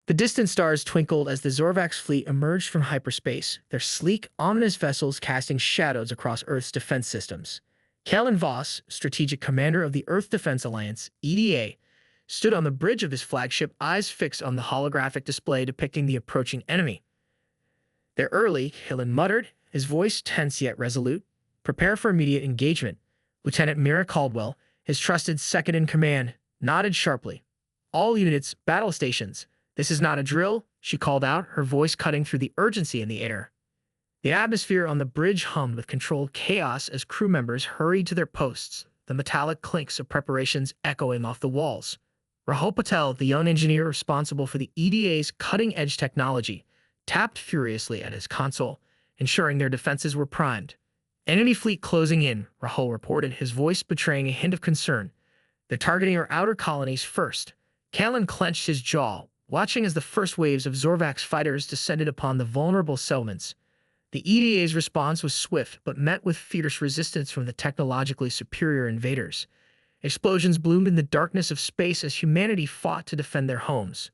The distant stars twinkled as the Zorvax fleet emerged from hyperspace, their sleek, ominous vessels casting shadows across Earth's defense systems. Kalen Voss, strategic commander of the Earth Defense Alliance, EDA, stood on the bridge of his flagship, eyes fixed on the holographic display depicting the approaching enemy. "They're early," Kalen muttered, his voice tense yet resolute. "Prepare for immediate engagement." Lieutenant Mira Caldwell, his trusted second-in-command, nodded sharply. "All units, battle stations. This is not a drill," she called out, her voice cutting through the urgency in the air. The atmosphere on the bridge hummed with controlled chaos as crew members hurried to their posts, the metallic clinks of preparations echoing off the walls. Rahul Patel, the young engineer responsible for the EDA's cutting-edge technology, tapped furiously at his console, ensuring their defenses were primed. "Enemy fleet closing in," Rahul reported, his voice betraying a hint of concern. "They're targeting our outer colonies first." Kalen clenched his jaw, watching as the first waves of Zorvax fighters descended upon the vulnerable settlements. The EDA's response was swift, but met with fierce resistance from the technologically superior invaders. Explosions bloomed in the darkness of space as humanity fought to defend their homes.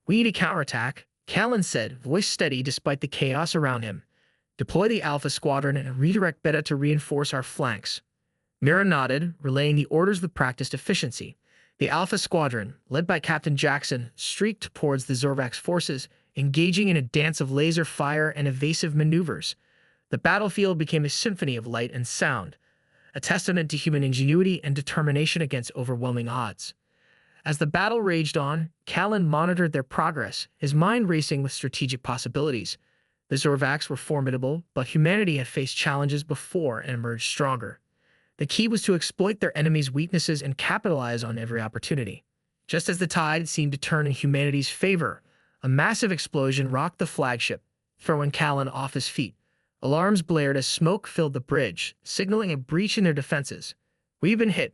"We need a counterattack," Kalen said, voice steady despite the chaos around him. "Deploy the Alpha Squadron and redirect Beta to reinforce our flanks." Mira nodded, relaying the orders with practiced efficiency. The Alpha Squadron, led by Captain Jackson, streaked towards the Zorvax forces, engaging in a dance of laser fire and evasive maneuvers. The battlefield became a symphony of light and sound, a testament to human ingenuity and determination against overwhelming odds. As the battle raged on, Kalen monitored their progress, his mind racing with strategic possibilities. The Zorvax were formidable, but humanity had faced challenges before and emerged stronger. The key was to exploit their enemies' weaknesses and capitalize on every opportunity. Just as the tide seemed to turn in humanity's favor, a massive explosion rocked the flagship, throwing Kalen off his feet. Alarms blared as smoke filled the bridge, signaling a breach in their defenses. "We've been hit,"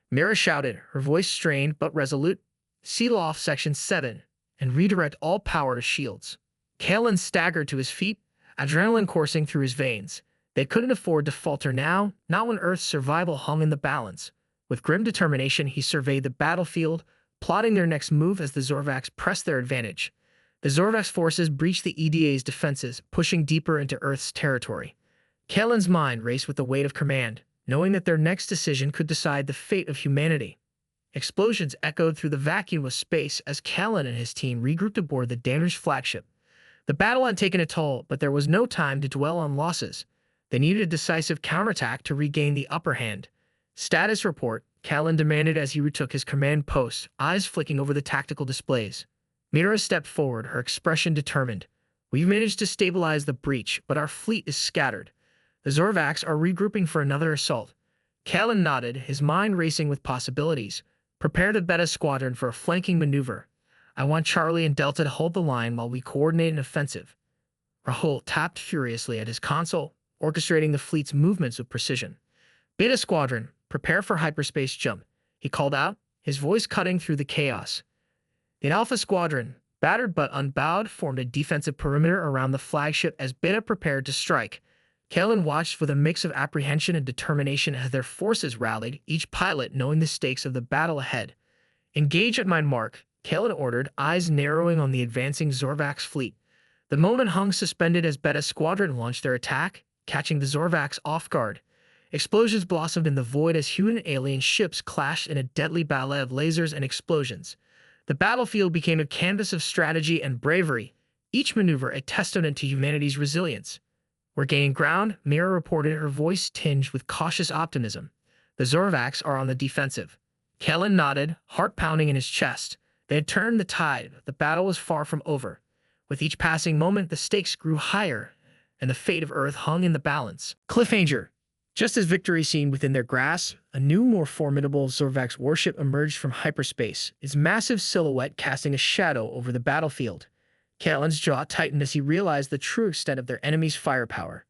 Mira shouted, her voice strained but resolute. "Seal off Section 7 and redirect all power to shields." Kalen staggered to his feet, adrenaline coursing through his veins. They couldn't afford to falter now, not when Earth's survival hung in the balance. With grim determination, he surveyed the battlefield, plotting their next move as the Zorvax pressed their advantage. The Zorvax forces breached the EDA's defenses, pushing deeper into Earth's territory. Kalen's mind raced with the weight of command, knowing that their next decision could decide the fate of humanity. Explosions echoed through the vacuum of space as Kalen and his team regrouped aboard the damaged flagship. The battle had taken a toll, but there was no time to dwell on losses. They needed a decisive counterattack to regain the upper hand. "Status report," Kalen demanded as he retook his command post, eyes flicking over the tactical displays. Mira stepped forward, her expression determined. "We've managed to stabilize the breach, but our fleet is scattered. The Zorvax are regrouping for another assault." Kalen nodded, his mind racing with possibilities. "Prepare the Beta Squadron for a flanking maneuver. I want Charlie and Delta to hold the line while we coordinate an offensive." Rahul tapped furiously at his console, orchestrating the fleet's movements with precision. "Beta Squadron, prepare for hyperspace jump," he called out, his voice cutting through the chaos. The Alpha Squadron, battered but unbowed, formed a defensive perimeter around the flagship as Beta prepared to strike. Kalen watched with a mix of apprehension and determination as their forces rallied, each pilot knowing the stakes of the battle ahead. "Engage at my mark," Kalen ordered, eyes narrowing on the advancing Zorvax fleet. The moment hung suspended as Beta Squadron launched their attack, catching the Zorvax off guard. Explosions blossomed in the void as human and alien ships clashed in a deadly ballet of lasers and explosions. The battlefield became a canvas of strategy and bravery, each maneuver a testament to humanity's resilience. "We're gaining ground," Mira reported, her voice tinged with cautious optimism. "The Zorvax are on the defensive." Kalen nodded, heart pounding in his chest. They had turned the tide, but the battle was far from over. With each passing moment, the stakes grew higher, and the fate of Earth hung in the balance. Cliffhanger. Just as victory seemed within their grasp, a new, more formidable Zorvax warship emerged from hyperspace, its massive silhouette casting a shadow over the battlefield. Kalen's jaw tightened as he realized the true extent of their enemy's firepower.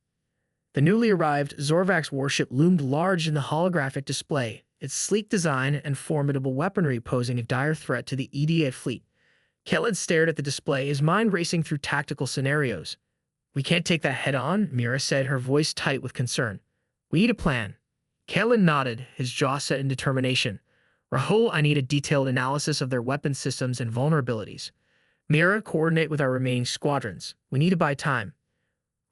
The newly arrived Zorvax warship loomed large in the holographic display, its sleek design and formidable weaponry posing a dire threat to the EDA fleet. Kalen stared at the display, his mind racing through tactical scenarios. "We can't take that head-on," Mira said, her voice tight with concern. "We need a plan." Kalen nodded, his jaw set in determination. "Rahul, I need a detailed analysis of their weapon systems and vulnerabilities." Mira, coordinate with our remaining squadrons. We need to buy time.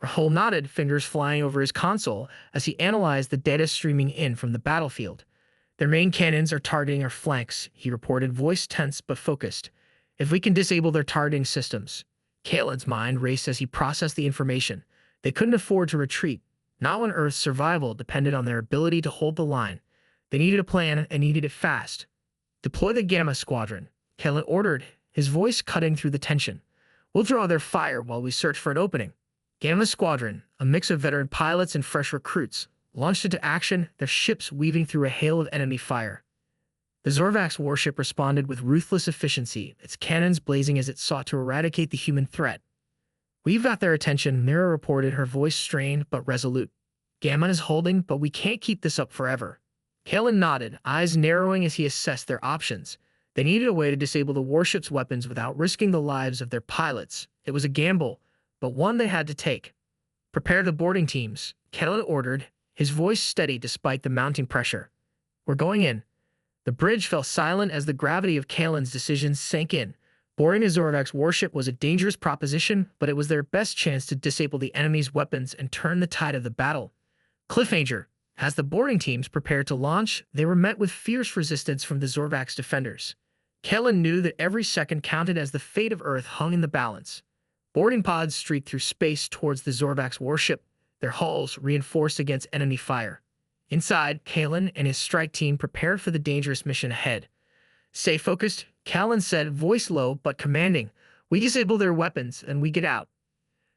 Rahul nodded, fingers flying over his console as he analyzed the data streaming in from the battlefield. Their main cannons are targeting our flanks, he reported, voice tense but focused. If we can disable their targeting systems. Kalen's mind raced as he processed the information. They couldn't afford to retreat, not when Earth's survival depended on their ability to hold the line. They needed a plan and needed it fast. Deploy the Gamma Squadron, Kalen ordered, his voice cutting through the tension. We'll draw their fire while we search for an opening. Gamma Squadron, a mix of veteran pilots and fresh recruits, launched into action, their ships weaving through a hail of enemy fire. The Zorvax warship responded with ruthless efficiency, its cannons blazing as it sought to eradicate the human threat. We've got their attention, Mira reported, her voice strained but resolute. Gamma is holding, but we can't keep this up forever. Kalen nodded, eyes narrowing as he assessed their options. They needed a way to disable the warship's weapons without risking the lives of their pilots. It was a gamble, but one they had to take. Prepare the boarding teams, Kalen ordered, his voice steady despite the mounting pressure. We're going in. The bridge fell silent as the gravity of Kalen's decisions sank in. Boarding a Zorvax warship was a dangerous proposition, but it was their best chance to disable the enemy's weapons and turn the tide of the battle. Cliffhanger. As the boarding teams prepared to launch, they were met with fierce resistance from the Zorvax defenders. Kalen knew that every second counted as the fate of Earth hung in the balance. Boarding pods streaked through space towards the Zorvax warship, their hulls reinforced against enemy fire. Inside, Kalen and his strike team prepared for the dangerous mission ahead. Stay focused, Kalen said, voice low but commanding. We disable their weapons and we get out.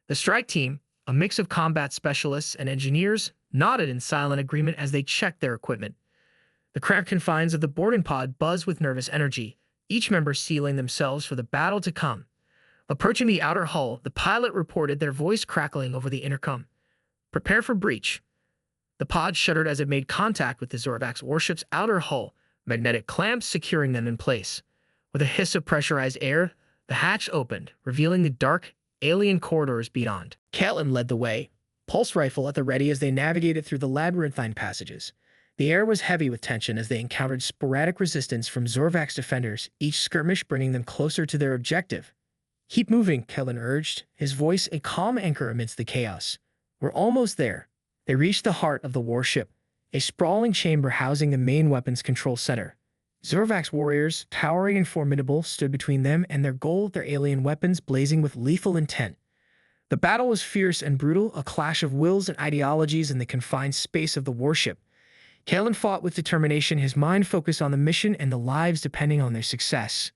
The strike team, a mix of combat specialists and engineers, nodded in silent agreement as they checked their equipment. The cramped confines of the boarding pod buzzed with nervous energy, each member sealing themselves for the battle to come. Approaching the outer hull, the pilot reported, their voice crackling over the intercom. Prepare for breach. The pod shuddered as it made contact with the Zorvax warship's outer hull, magnetic clamps securing them in place. With a hiss of pressurized air, the hatch opened, revealing the dark, alien corridors beyond. Kalen led the way, pulse rifle at the ready as they navigated through the labyrinthine passages. The air was heavy with tension as they encountered sporadic resistance from Zorvax defenders, each skirmish bringing them closer to their objective. Keep moving, Kalen urged, his voice a calm anchor amidst the chaos. We're almost there. They reached the heart of the warship, a sprawling chamber housing the main weapons control center. Zorvax warriors, towering and formidable, stood between them and their goal, their alien weapons blazing with lethal intent. The battle was fierce and brutal, a clash of wills and ideologies in the confined space of the warship. Kalen fought with determination, his mind focused on the mission and the lives depending on their success.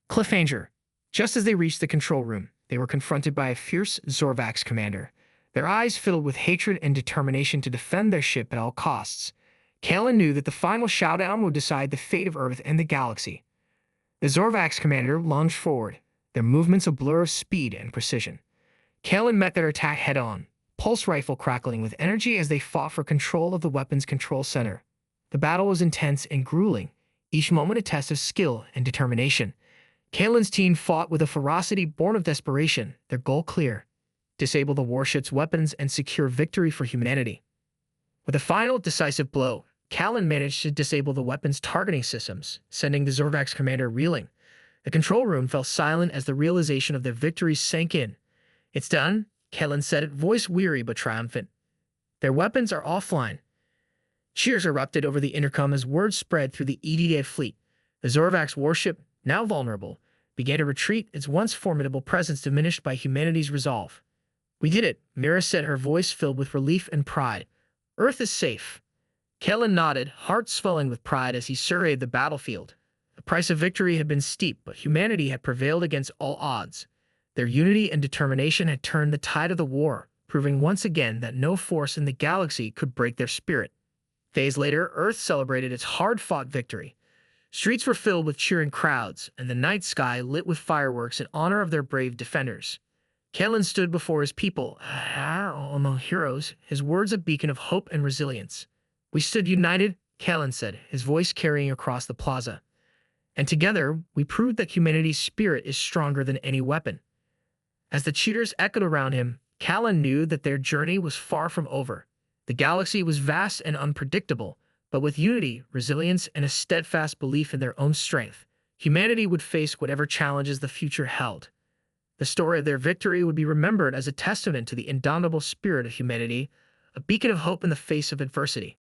Cliffhanger. Just as they reached the control room, they were confronted by a fierce Zorvax commander, their eyes filled with hatred and determination to defend their ship at all costs. Kalen knew that the final showdown would decide the fate of Earth and the galaxy. The Zorvax commander lunged forward, their movements a blur of speed and precision. Kalen met their attack head-on, pulse rifle crackling with energy as they fought for control of the weapons control center. The battle was intense and grueling, each moment a test of skill and determination. Kalen's team fought with a ferocity born of desperation, their goal clear: disable the warship's weapons and secure victory for humanity. With a final, decisive blow, Kalen managed to disable the weapon's targeting systems, sending the Zorvax commander reeling. The control room fell silent as the realization of their victory sank in. It's done, Kalen said it, voice weary but triumphant. Their weapons are offline. Cheers erupted over the intercom as word spread through the EDA fleet. The Zorvax warship, now vulnerable, began to retreat, its once formidable presence diminished by humanity's resolve. We did it, Mira said, her voice filled with relief and pride. Earth is safe. Kalen nodded, heart swelling with pride as he surveyed the battlefield. The price of victory had been steep, but humanity had prevailed against all odds. Their unity and determination had turned the tide of the war, proving once again that no force in the galaxy could break their spirit. Days later, Earth celebrated its hard-fought victory. Streets were filled with cheering crowds, and the night sky lit with fireworks in honor of their brave defenders. Kalen stood before his people, among heroes, his words a beacon of hope and resilience. We stood united, Kalen said, his voice carrying across the plaza. And together, we proved that humanity's spirit is stronger than any weapon. As the cheers echoed around him, Kalen knew that their journey was far from over. The galaxy was vast and unpredictable, but with unity, resilience, and a steadfast belief in their own strength, humanity would face whatever challenges the future held. The story of their victory would be remembered as a testament to the indomitable spirit of humanity, a beacon of hope in the face of adversity.